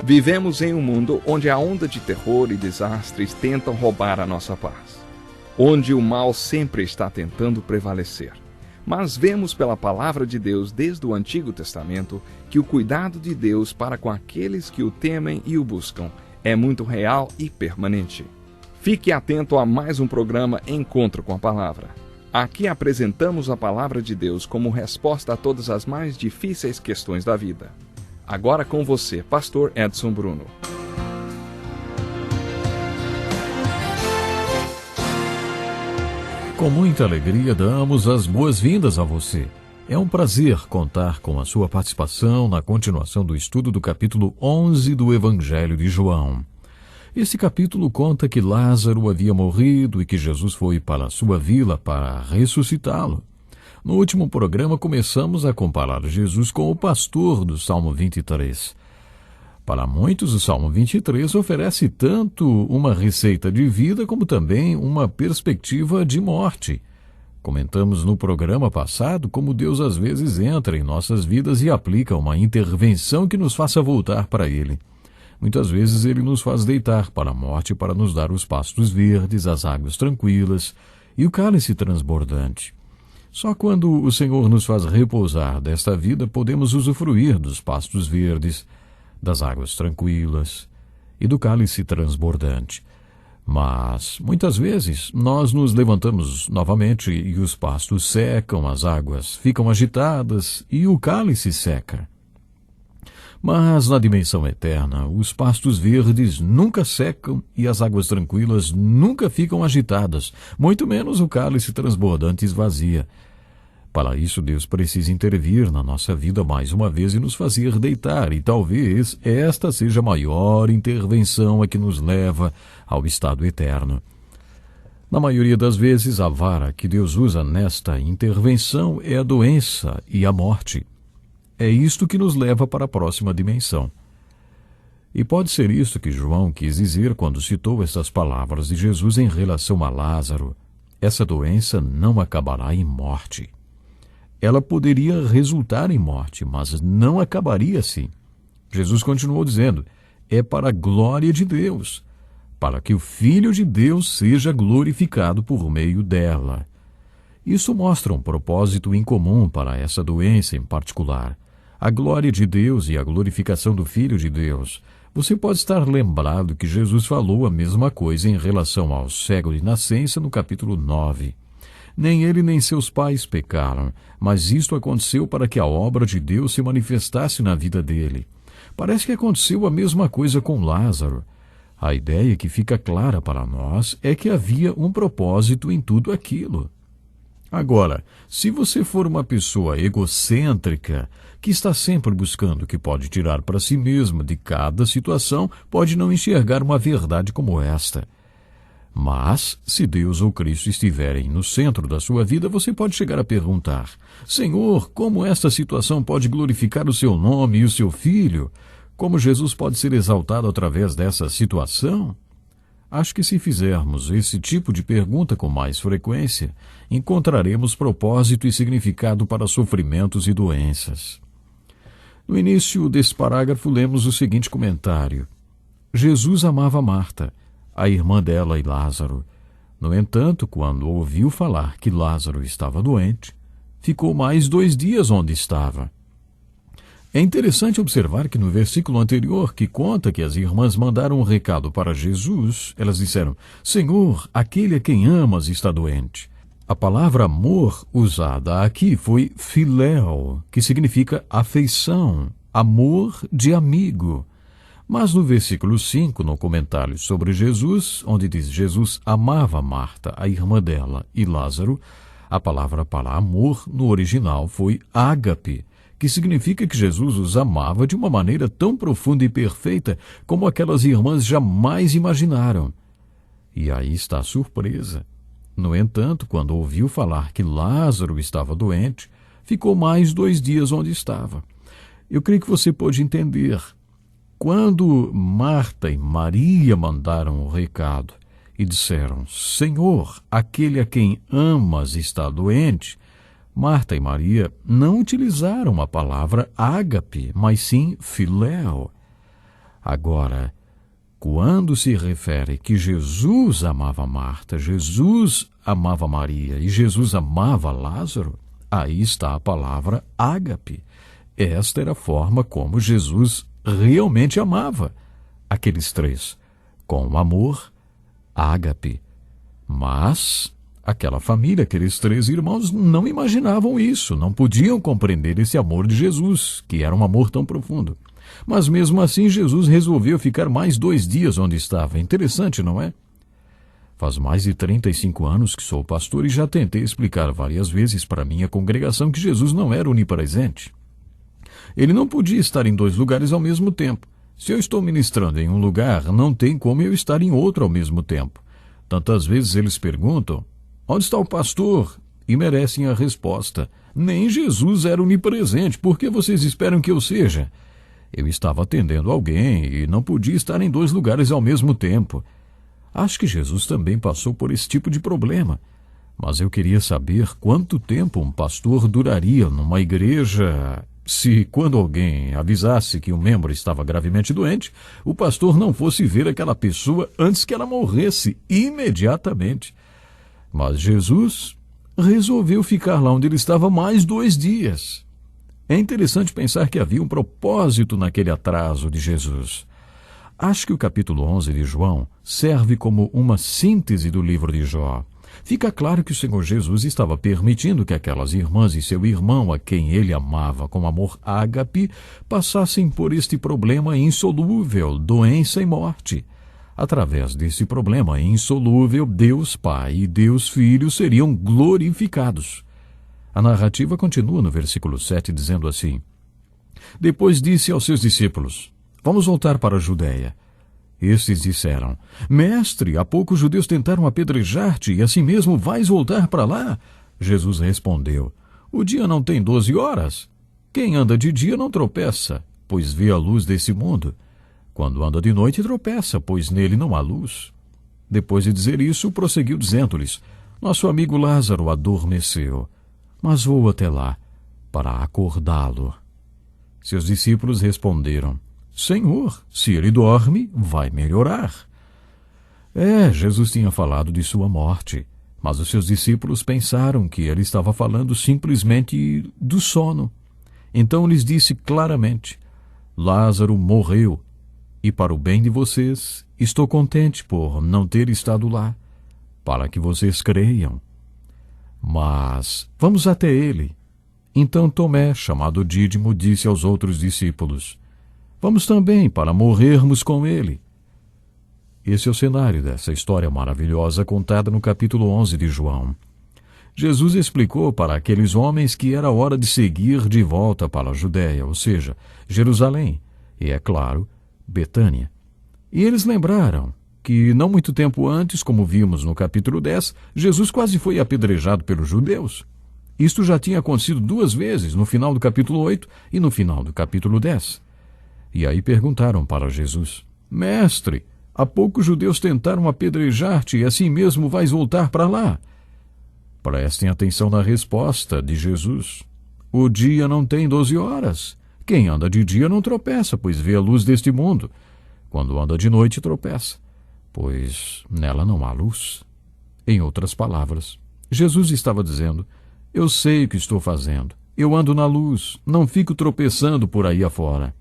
Vivemos em um mundo onde a onda de terror e desastres tentam roubar a nossa paz, onde o mal sempre está tentando prevalecer. Mas vemos pela palavra de Deus desde o Antigo Testamento que o cuidado de Deus para com aqueles que o temem e o buscam é muito real e permanente. Fique atento a mais um programa Encontro com a Palavra. Aqui apresentamos a palavra de Deus como resposta a todas as mais difíceis questões da vida. Agora com você, Pastor Edson Bruno. Com muita alegria damos as boas-vindas a você. É um prazer contar com a sua participação na continuação do estudo do capítulo 11 do Evangelho de João. Esse capítulo conta que Lázaro havia morrido e que Jesus foi para a sua vila para ressuscitá-lo. No último programa começamos a comparar Jesus com o pastor do Salmo 23. Para muitos, o Salmo 23 oferece tanto uma receita de vida como também uma perspectiva de morte. Comentamos no programa passado como Deus às vezes entra em nossas vidas e aplica uma intervenção que nos faça voltar para Ele. Muitas vezes Ele nos faz deitar para a morte para nos dar os pastos verdes, as águas tranquilas e o cálice transbordante. Só quando o Senhor nos faz repousar desta vida podemos usufruir dos pastos verdes, das águas tranquilas e do cálice transbordante. Mas, muitas vezes, nós nos levantamos novamente e os pastos secam, as águas ficam agitadas e o cálice seca. Mas, na dimensão eterna, os pastos verdes nunca secam e as águas tranquilas nunca ficam agitadas, muito menos o cálice transbordante esvazia. Para isso, Deus precisa intervir na nossa vida mais uma vez e nos fazer deitar, e talvez esta seja a maior intervenção a que nos leva ao estado eterno. Na maioria das vezes, a vara que Deus usa nesta intervenção é a doença e a morte. É isto que nos leva para a próxima dimensão. E pode ser isto que João quis dizer quando citou estas palavras de Jesus em relação a Lázaro. Essa doença não acabará em morte. Ela poderia resultar em morte, mas não acabaria assim. Jesus continuou dizendo, é para a glória de Deus, para que o Filho de Deus seja glorificado por meio dela. Isso mostra um propósito incomum para essa doença em particular. A glória de Deus e a glorificação do Filho de Deus. Você pode estar lembrado que Jesus falou a mesma coisa em relação ao cego de nascença no capítulo 9. Nem ele nem seus pais pecaram, mas isto aconteceu para que a obra de Deus se manifestasse na vida dele. Parece que aconteceu a mesma coisa com Lázaro. A ideia que fica clara para nós é que havia um propósito em tudo aquilo. Agora, se você for uma pessoa egocêntrica, que está sempre buscando o que pode tirar para si mesma de cada situação, pode não enxergar uma verdade como esta. Mas, se Deus ou Cristo estiverem no centro da sua vida, você pode chegar a perguntar, Senhor, como esta situação pode glorificar o seu nome e o seu Filho? Como Jesus pode ser exaltado através dessa situação? Acho que se fizermos esse tipo de pergunta com mais frequência, encontraremos propósito e significado para sofrimentos e doenças. No início desse parágrafo, lemos o seguinte comentário. Jesus amava Marta, a irmã dela e Lázaro. No entanto, quando ouviu falar que Lázaro estava doente, ficou mais 2 dias onde estava. É interessante observar que no versículo anterior, que conta que as irmãs mandaram um recado para Jesus, elas disseram, Senhor, aquele a quem amas está doente. A palavra amor usada aqui foi filéu, que significa afeição, amor de amigo. Mas no versículo 5, no comentário sobre Jesus, onde diz Jesus amava Marta, a irmã dela, e Lázaro, a palavra para amor no original foi ágape, que significa que Jesus os amava de uma maneira tão profunda e perfeita como aquelas irmãs jamais imaginaram. E aí está a surpresa. No entanto, quando ouviu falar que Lázaro estava doente, ficou mais 2 dias onde estava. Eu creio que você pode entender. Quando Marta e Maria mandaram o recado e disseram, Senhor, aquele a quem amas está doente, Marta e Maria não utilizaram a palavra ágape, mas sim filéu. Agora, quando se refere que Jesus amava Marta, Jesus amava Maria e Jesus amava Lázaro, aí está a palavra ágape. Esta era a forma como Jesus realmente amava aqueles três, com amor, ágape. Mas aquela família, aqueles três irmãos, não imaginavam isso, não podiam compreender esse amor de Jesus, que era um amor tão profundo. Mas mesmo assim, Jesus resolveu ficar mais 2 dias onde estava. Interessante, não é? Faz mais de 35 anos que sou pastor e já tentei explicar várias vezes para minha congregação que Jesus não era onipresente. Ele não podia estar em 2 lugares ao mesmo tempo. Se eu estou ministrando em um lugar, não tem como eu estar em outro ao mesmo tempo. Tantas vezes eles perguntam, onde está o pastor? E merecem a resposta, nem Jesus era onipresente, por que vocês esperam que eu seja? Eu estava atendendo alguém e não podia estar em 2 lugares ao mesmo tempo. Acho que Jesus também passou por esse tipo de problema. Mas eu queria saber quanto tempo um pastor duraria numa igreja se, quando alguém avisasse que um membro estava gravemente doente, o pastor não fosse ver aquela pessoa antes que ela morresse imediatamente. Mas Jesus resolveu ficar lá onde ele estava mais 2 dias. É interessante pensar que havia um propósito naquele atraso de Jesus. Acho que o capítulo 11 de João serve como uma síntese do livro de Jó. Fica claro que o Senhor Jesus estava permitindo que aquelas irmãs e seu irmão, a quem ele amava com amor ágape, passassem por este problema insolúvel, doença e morte. Através desse problema insolúvel, Deus Pai e Deus Filho seriam glorificados. A narrativa continua no versículo 7, dizendo assim: Depois disse aos seus discípulos, vamos voltar para a Judéia. Estes disseram, Mestre, há pouco os judeus tentaram apedrejar-te e assim mesmo vais voltar para lá? Jesus respondeu, o dia não tem 12 horas. Quem anda de dia não tropeça, pois vê a luz desse mundo. Quando anda de noite tropeça, pois nele não há luz. Depois de dizer isso, prosseguiu dizendo-lhes, nosso amigo Lázaro adormeceu, mas vou até lá para acordá-lo. Seus discípulos responderam, Senhor, se ele dorme, vai melhorar. Jesus tinha falado de sua morte, mas os seus discípulos pensaram que ele estava falando simplesmente do sono. Então lhes disse claramente, Lázaro morreu, e para o bem de vocês, estou contente por não ter estado lá, para que vocês creiam. Mas vamos até ele. Então Tomé, chamado Dídimo, disse aos outros discípulos, vamos também para morrermos com ele. Esse é o cenário dessa história maravilhosa contada no capítulo 11 de João. Jesus explicou para aqueles homens que era hora de seguir de volta para a Judéia, ou seja, Jerusalém, e, é claro, Betânia. E eles lembraram que, não muito tempo antes, como vimos no capítulo 10, Jesus quase foi apedrejado pelos judeus. Isto já tinha acontecido 2 vezes, no final do capítulo 8 e no final do capítulo 10. E aí perguntaram para Jesus, Mestre, há pouco os judeus tentaram apedrejar-te e assim mesmo vais voltar para lá? Prestem atenção na resposta de Jesus. O dia não tem 12 horas. Quem anda de dia não tropeça, pois vê a luz deste mundo. Quando anda de noite, tropeça, pois nela não há luz. Em outras palavras, Jesus estava dizendo, eu sei o que estou fazendo. Eu ando na luz, não fico tropeçando por aí afora.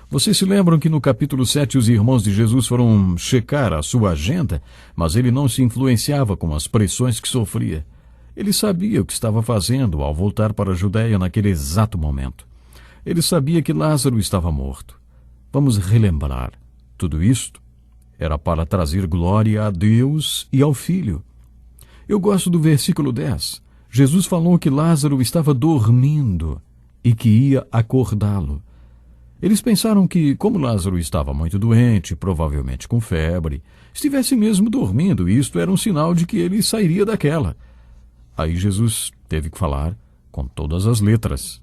Vocês se lembram que no capítulo 7 os irmãos de Jesus foram checar a sua agenda, mas ele não se influenciava com as pressões que sofria. Ele sabia o que estava fazendo ao voltar para a Judéia naquele exato momento. Ele sabia que Lázaro estava morto. Vamos relembrar. Tudo isto era para trazer glória a Deus e ao Filho. Eu gosto do versículo 10. Jesus falou que Lázaro estava dormindo e que ia acordá-lo. Eles pensaram que, como Lázaro estava muito doente, provavelmente com febre, estivesse mesmo dormindo, e isto era um sinal de que ele sairia daquela. Aí Jesus teve que falar com todas as letras.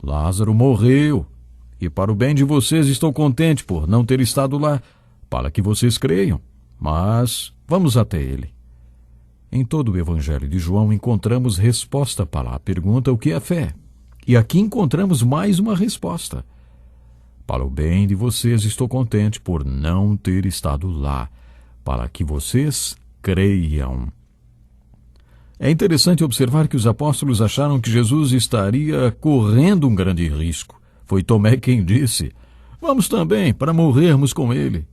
Lázaro morreu, e para o bem de vocês estou contente por não ter estado lá, para que vocês creiam. Mas vamos até ele. Em todo o Evangelho de João encontramos resposta para a pergunta o que é fé. E aqui encontramos mais uma resposta. Para o bem de vocês, estou contente por não ter estado lá, para que vocês creiam. É interessante observar que os apóstolos acharam que Jesus estaria correndo um grande risco. Foi Tomé quem disse: "Vamos também, para morrermos com ele."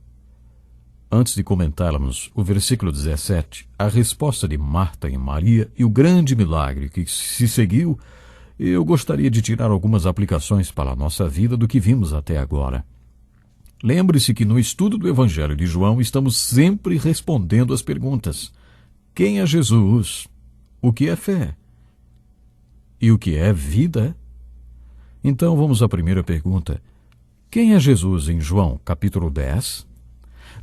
Antes de comentarmos o versículo 17, a resposta de Marta e Maria e o grande milagre que se seguiu, eu gostaria de tirar algumas aplicações para a nossa vida do que vimos até agora. Lembre-se que no estudo do Evangelho de João estamos sempre respondendo as perguntas: quem é Jesus? O que é fé? E o que é vida? Então vamos à primeira pergunta. Quem é Jesus em João, capítulo 10?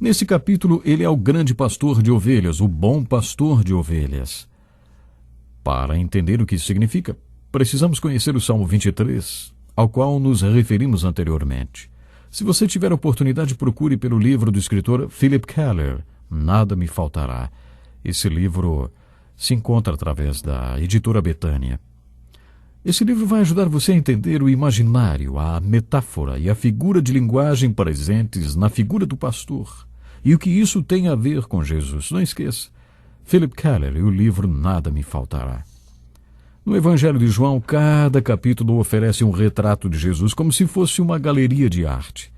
Nesse capítulo, ele é o grande pastor de ovelhas, o bom pastor de ovelhas. Para entender o que isso significa, precisamos conhecer o Salmo 23, ao qual nos referimos anteriormente. Se você tiver oportunidade, procure pelo livro do escritor Philip Keller, Nada Me Faltará. Esse livro se encontra através da editora Betânia. Esse livro vai ajudar você a entender o imaginário, a metáfora e a figura de linguagem presentes na figura do pastor e o que isso tem a ver com Jesus. Não esqueça, Philip Keller e o livro Nada Me Faltará. No Evangelho de João, cada capítulo oferece um retrato de Jesus como se fosse uma galeria de arte.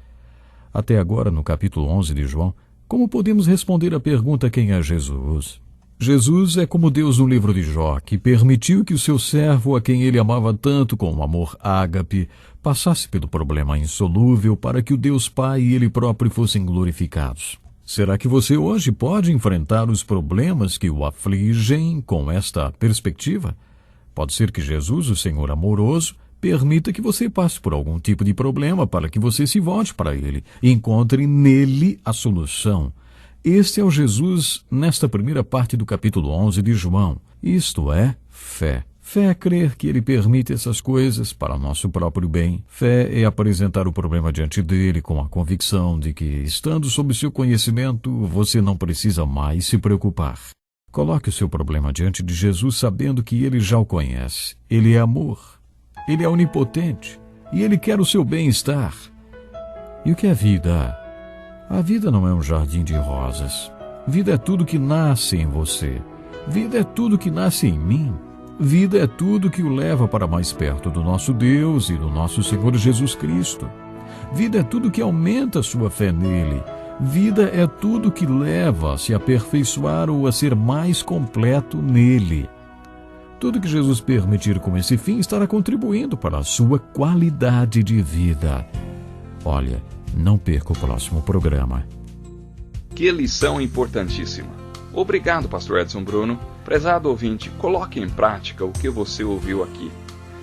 Até agora, no capítulo 11 de João, como podemos responder à pergunta quem é Jesus? Jesus é como Deus no livro de Jó, que permitiu que o seu servo, a quem ele amava tanto com o amor ágape, passasse pelo problema insolúvel para que o Deus Pai e ele próprio fossem glorificados. Será que você hoje pode enfrentar os problemas que o afligem com esta perspectiva? Pode ser que Jesus, o Senhor amoroso, permita que você passe por algum tipo de problema para que você se volte para Ele e encontre nele a solução. Este é o Jesus nesta primeira parte do capítulo 11 de João. Isto é fé. Fé é crer que Ele permite essas coisas para nosso próprio bem. Fé é apresentar o problema diante dele com a convicção de que, estando sob seu conhecimento, você não precisa mais se preocupar. Coloque o seu problema diante de Jesus sabendo que Ele já o conhece. Ele é amor. Ele é onipotente. E Ele quer o seu bem-estar. E o que é vida? A vida não é um jardim de rosas. Vida é tudo que nasce em você. Vida é tudo que nasce em mim. Vida é tudo que o leva para mais perto do nosso Deus e do nosso Senhor Jesus Cristo. Vida é tudo que aumenta a sua fé nele. Vida é tudo que leva a se aperfeiçoar ou a ser mais completo nele. Tudo que Jesus permitir com esse fim estará contribuindo para a sua qualidade de vida. Olha, não perca o próximo programa. Que lição importantíssima. Obrigado, pastor Edson Bruno. Prezado ouvinte, coloque em prática o que você ouviu aqui.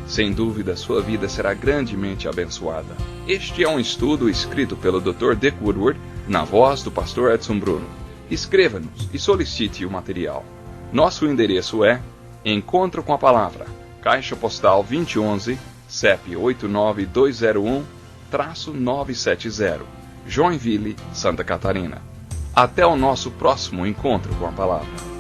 Sem dúvida, sua vida será grandemente abençoada. Este é um estudo escrito pelo Dr. Dick Woodward, na voz do pastor Edson Bruno. Escreva-nos e solicite o material. Nosso endereço é Encontro com a Palavra, Caixa Postal 2011, CEP 89201-970, Joinville, Santa Catarina. Até o nosso próximo Encontro com a Palavra.